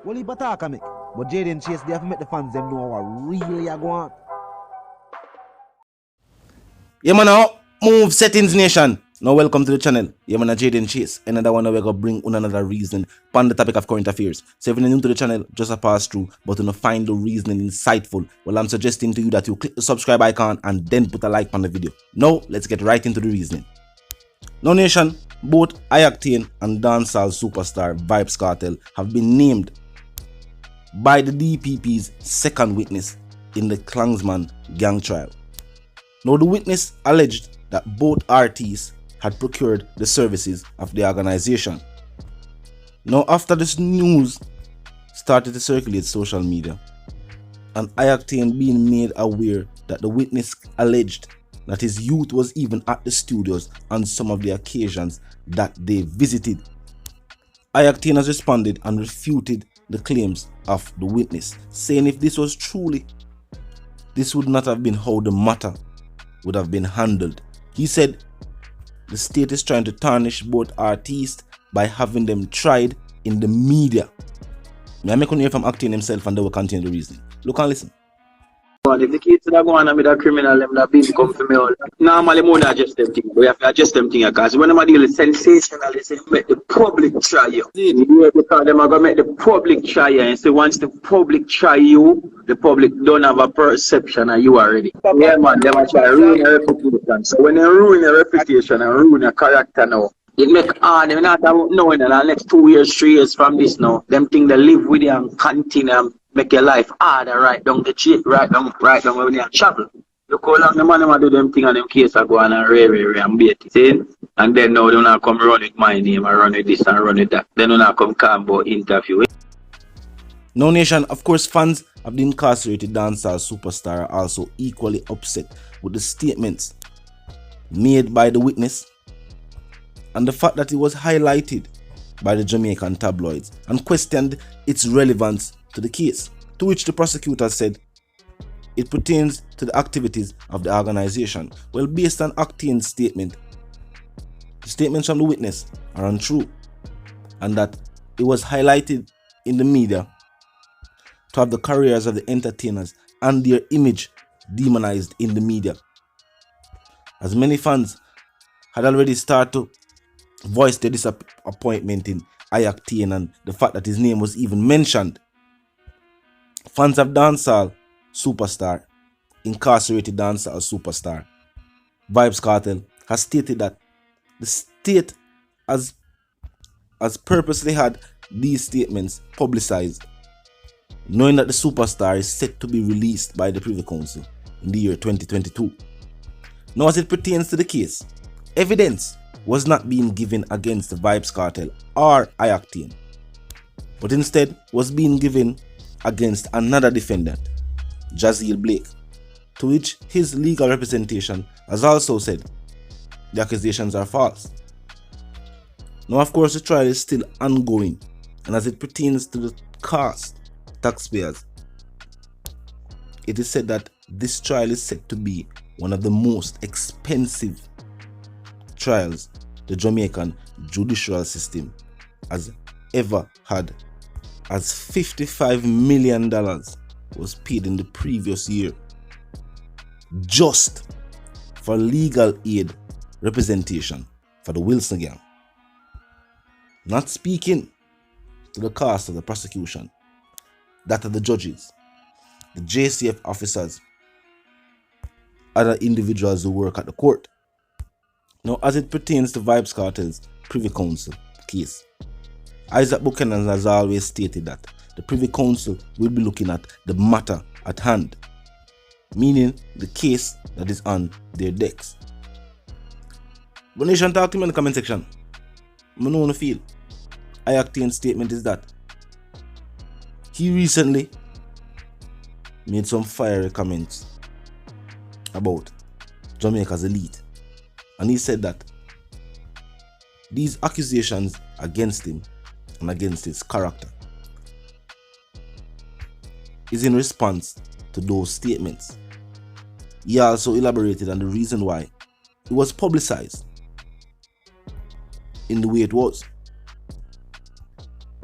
Well, he attack me. But Jaden Chase, they have to make the fans them know what really are going on. Yeah, man, now move settings nation. Now welcome to the channel. Yeah, man, Jaden Chase. Another one we're gonna bring on another reason on the topic of current affairs. So if you're new to the channel, just a pass through, but to find the reasoning insightful, well, I'm suggesting to you that you click the subscribe icon and then put a like on the video. Now let's get right into the reasoning. Now nation, both Octane and dancehall superstar Vybz Kartel have been named by the DPP's second witness in the Klansman gang trial. Now the witness alleged that both artists had procured the services of the organization. Now after this news started to circulate social media, and Octane being made aware that the witness alleged that his youth was even at the studios on some of the occasions that they visited, Octane has responded and refuted the claims of the witness, saying if this was truly, this would not have been how the matter would have been handled. He said the state is trying to tarnish both artists by having them tried in the media. May I make one hear from Octane himself and they will continue the reasoning. Look and listen. If the kids that go on with a criminal, them that been come for me all. Normally, more than adjust them things. We have to adjust them things because when them deal with sensationalism, make the public try you. Because them are going to make the public try you. And so once the public try you, the public don't have a perception of you already. Yeah, man, them are trying to ruin your reputation. So when they ruin your reputation and ruin your character now, it make them not knowing that the next 2 years, 3 years from this now, them think they live with you and continue and make your life harder, right down the cheap, right down when you travel. Look how long the man do them thing and them case are going and rare and bait it in. And then now they not come run with my name and run with this and run with that. Then they not come combo interview. Now nation, of course fans of the incarcerated dancehall superstar are also equally upset with the statements made by the witness and the fact that it was highlighted by the Jamaican tabloids and questioned its relevance to the case, to which the prosecutor said it pertains to the activities of the organization. Well, based on Octane's statement, the statements from the witness are untrue, and that it was highlighted in the media to have the careers of the entertainers and their image demonized in the media, as many fans had already started to voice their disappointment in Octane and the fact that his name was even mentioned. Fans of dancehall superstar, incarcerated dancehall superstar Vybz Kartel has stated that the state has purposely had these statements publicized, knowing that the superstar is set to be released by the Privy Council in the year 2022. Now as it pertains to the case, evidence was not being given against the Vybz Kartel or Octane, but instead was being given against another defendant, Jaziel Blake, to which his legal representation has also said the accusations are false. Now of course the trial is still ongoing, and as it pertains to the cost, taxpayers, it is said that this trial is set to be one of the most expensive trials the Jamaican judicial system has ever had, as $55 million was paid in the previous year just for legal aid representation for the Wilson gang. Not speaking to the cost of the prosecution, that of the judges, the JCF officers, other individuals who work at the court. Now as it pertains to Vybz Kartel's Privy Council case, Isaac Buchanan has always stated that the Privy Council will be looking at the matter at hand, meaning the case that is on their decks. But nation, talk to me in the comment section. I know how you feel. Octane's statement is that he recently made some fiery comments about Jamaica's elite, and he said that these accusations against him and against his character is in response to those statements. He also elaborated on the reason why it was publicized in the way it was.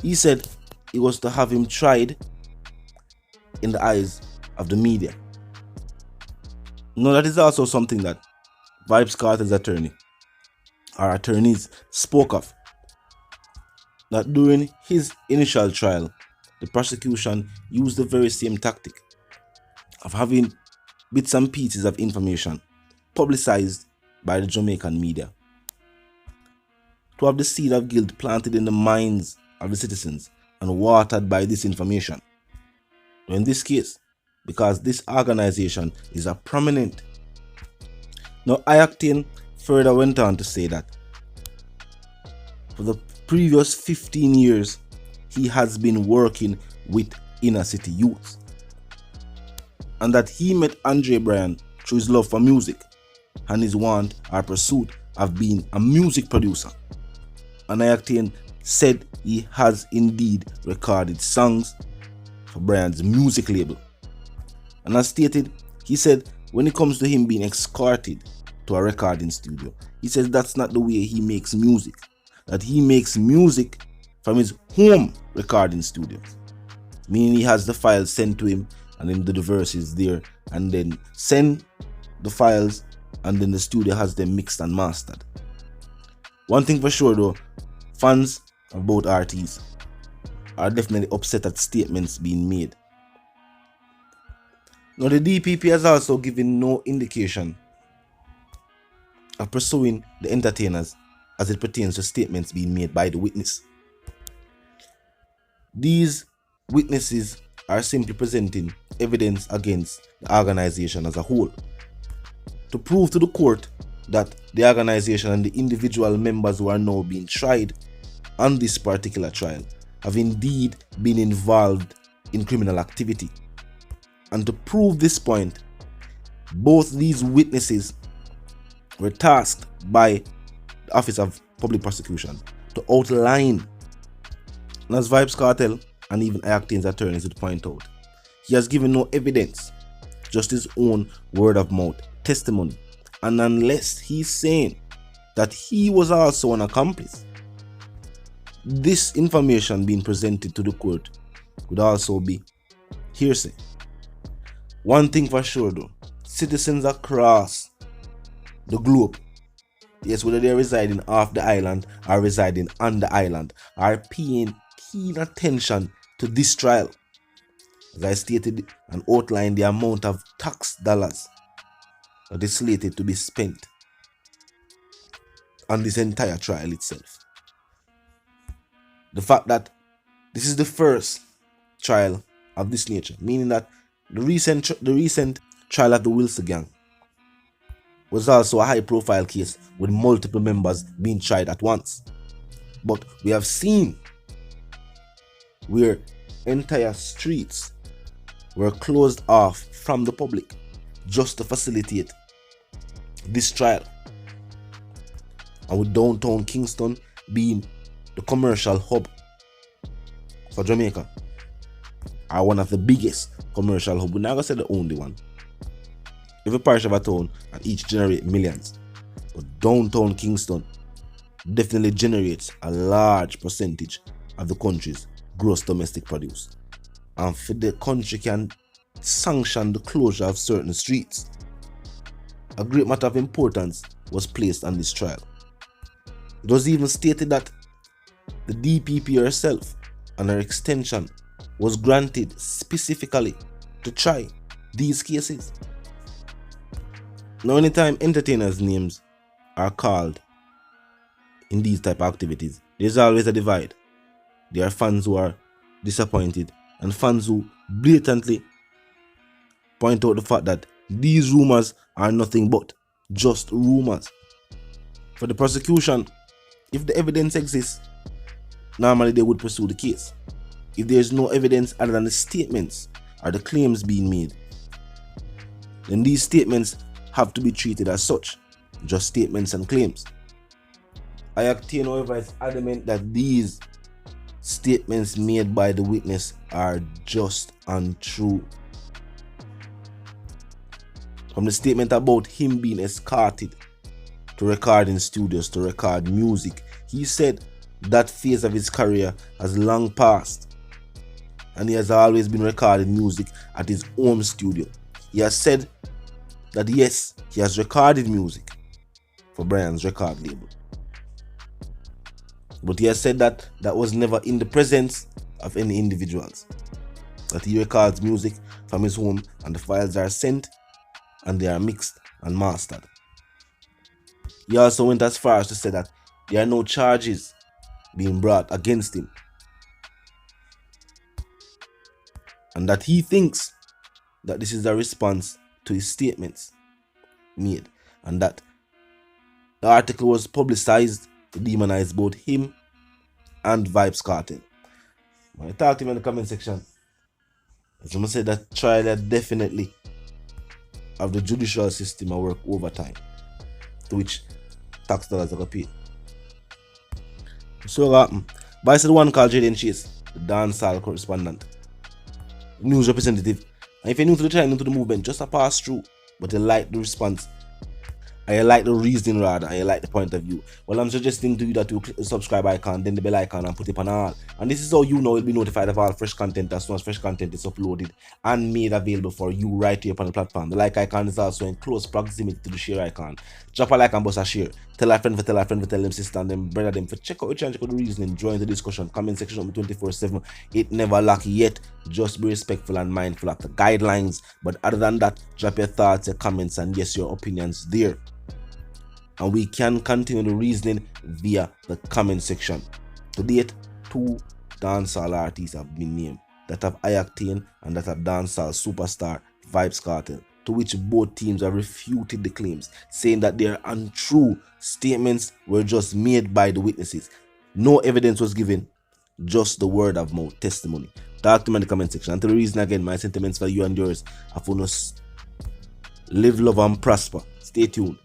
He said it was to have him tried in the eyes of the media. Now that is also something that Vybz Kartel's attorneys spoke of. That during his initial trial, the prosecution used the very same tactic of having bits and pieces of information publicized by the Jamaican media to have the seed of guilt planted in the minds of the citizens and watered by this information. In this case, because this organization is a prominent. Now, Octane further went on to say that for the previous 15 years, he has been working with inner city youths, and that he met Andre Bryan through his love for music and his want or pursuit of being a music producer. And Octane said he has indeed recorded songs for Bryan's music label. And as stated, he said when it comes to him being escorted to a recording studio, he says that's not the way he makes music. That he makes music from his home recording studio. Meaning he has the files sent to him and then the verses there and then send the files and then the studio has them mixed and mastered. One thing for sure though, fans of both artists are definitely upset at statements being made. Now the DPP has also given no indication of pursuing the entertainers as it pertains to statements being made by the witness. These witnesses are simply presenting evidence against the organization as a whole to prove to the court that the organization and the individual members who are now being tried on this particular trial have indeed been involved in criminal activity. And to prove this point, both these witnesses were tasked by the Office of Public Prosecution to outline, and as Vybz Kartel and even Octane's attorneys would point out, he has given no evidence, just his own word of mouth testimony. And unless he's saying that he was also an accomplice, this information being presented to the court could also be hearsay. One thing for sure though, citizens across the globe, yes, whether they're residing off the island or residing on the island, are paying keen attention to this trial. As I stated and outlined the amount of tax dollars that is slated to be spent on this entire trial itself. The fact that this is the first trial of this nature, meaning that the recent trial of the Wilson gang was also a high profile case with multiple members being tried at once. But we have seen where entire streets were closed off from the public just to facilitate this trial. And with downtown Kingston being the commercial hub for Jamaica, are one of the biggest commercial hubs. We're not going to say the only one. Every parish of a town and each generate millions. But downtown Kingston definitely generates a large percentage of the country's gross domestic produce. And for the country can sanction the closure of certain streets, a great matter of importance was placed on this trial. It was even stated that the DPP herself and her extension was granted specifically to try these cases. Now, anytime entertainers' names are called in these type of activities, there's always a divide. There are fans who are disappointed and fans who blatantly point out the fact that these rumors are nothing but just rumors. For the prosecution, if the evidence exists, normally they would pursue the case. If there is no evidence other than the statements or the claims being made, then these statements have to be treated as such, just statements and claims. Octane, however, is adamant that these statements made by the witness are just untrue. From the statement about him being escorted to recording studios to record music, he said that phase of his career has long passed and he has always been recording music at his home studio. He has said that yes, he has recorded music for Brian's record label, but he has said that that was never in the presence of any individuals, that he records music from his home and the files are sent and they are mixed and mastered. He also went as far as to say that there are no charges being brought against him, and that he thinks that this is a response to his statements made, and that the article was publicized to demonize both him and Vybz Kartel. When I talked to him in the comment section, as I said, that trial definitely of the judicial system I work overtime, to which tax dollars are paid. So what happened? But I said one called Jaden Chase, the dancehall correspondent, news representative. And if you're new to the channel, new to the movement, just a pass through, but you like the response, and you like the reasoning rather, and you like the point of view, well, I'm suggesting to you that you click the subscribe icon, then the bell icon, and put it on all. And this is how you know you'll be notified of all fresh content as soon as fresh content is uploaded and made available for you right here upon the platform. The like icon is also in close proximity to the share icon. Drop a like and bust a share. Tell a friend for tell a friend for tell them sister and them brother them for check out your channel, check out the reasoning, join the discussion, comment section up 24/7. It never lack yet. Just be respectful and mindful of the guidelines. But other than that, drop your thoughts, your comments, and yes, your opinions there. And we can continue the reasoning via the comment section. To date, 2 dancehall artists have been named that have high octane and that have dancehall superstar Vybz Kartel, to which both teams have refuted the claims, saying that their untrue statements were just made by the witnesses. No evidence was given, just the word of mouth testimony. Talk to me in the comment section. And to the reason again, my sentiments for you and yours are for us live, love, and prosper. Stay tuned.